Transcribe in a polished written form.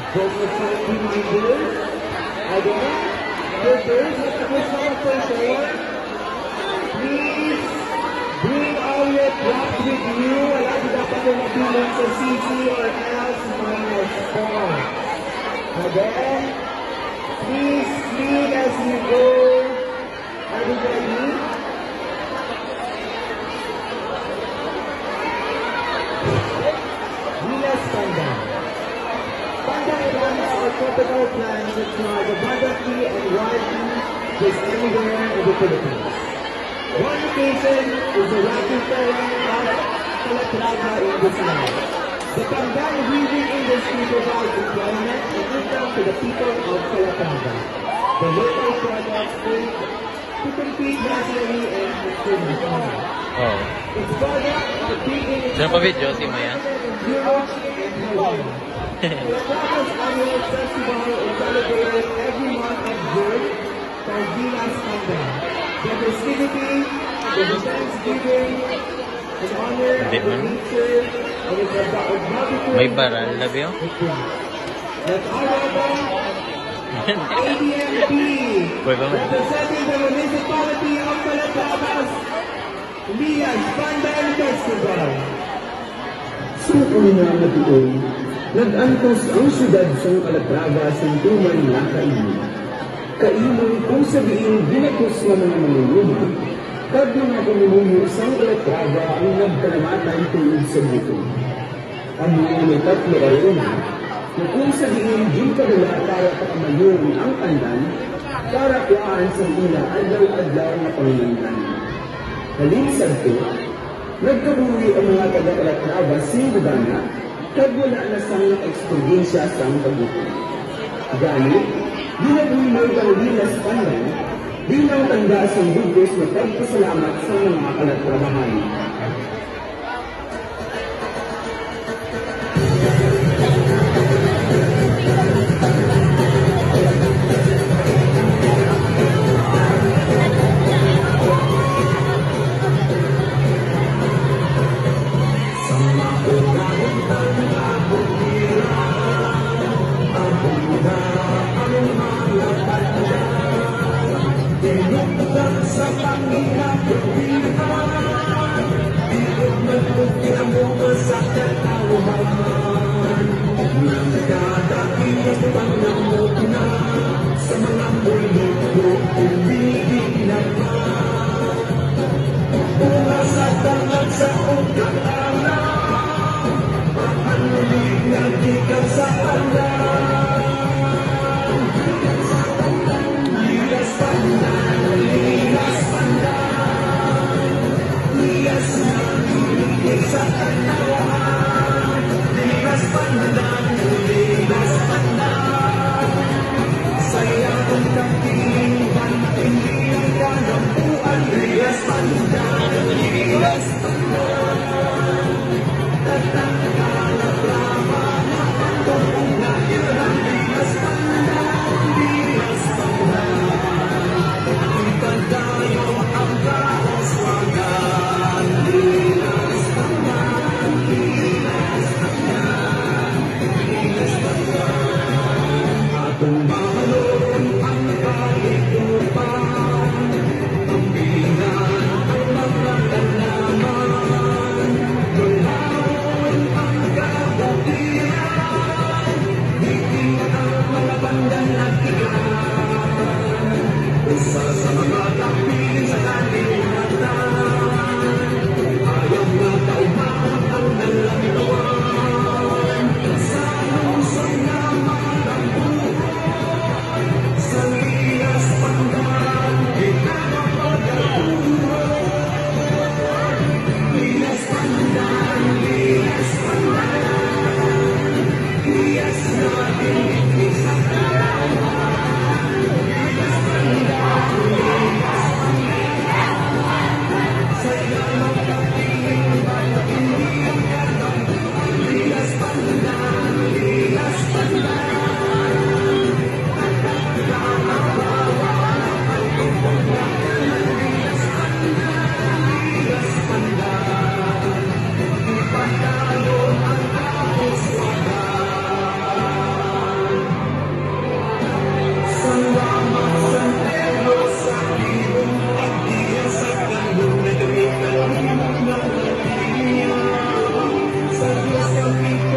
Both the side reminders. Again, workers, let's put some for sure. Please bring all your props with you. Wala di dapat yung mabilang sa CC or else -4. Again, please sleep as you go. Everybody. Vilas Panda. Panda runs our tropical plants that fly the Banda tree and wild tree just anywhere in the Philippines. One location is the rocky terrain of Calatrava in Buzan. The Pandan weaving industry provides employment and income to the people of Calatrava. The local products made to compete nationally and internationally. Oh. Its products are being Saan pa video? Si Maya? Europe and Hawaii. Calatrava's annual festival is celebrated every month of June by Vilas Panda. The festivity, the Thanksgiving, in honor of the nature, and it's about multiple. May baral, love you? Let's all ADMP, representing the municipality of Calatrava's Vilas Panda Festival. Sa unang natuon, nag-antos ang siyudad sa Calatrava sa tuman na kainin. Kainin kung sabihin ginakos na mga manunuma, kag mga pamumuno sa Calatrava ang nagkalamatan tulad sa buto. Ang mga may tatlo karuna, na kung sabihin din kadala para pakamayong ang pandan, para kuhaan sa ila adlaw-adlaw na panginandan. Halisan ko, nagkabuhi ang mga taga-Calatrava sa Bugana, kag wala na sang naka-eksperiensya sa ang kabuto. Gani, ginabuhi ang Vilas Pandan, bilang tanda sa bugos na pagpasalamat sa mga Calatravahan. Sa panghirap ng bihan, hirap magpukit mo sa katauhan. Nagdadakilit pang namot na sa mga mulit ko umibig na pa. Una sa tangat sa ugatan, paanulig na gikan sa pandan. Vilas Panda, Vilas Panda, Vilas na hilig sa kanawan. Vilas Panda, Vilas Panda, saya kong kapit. Philippines.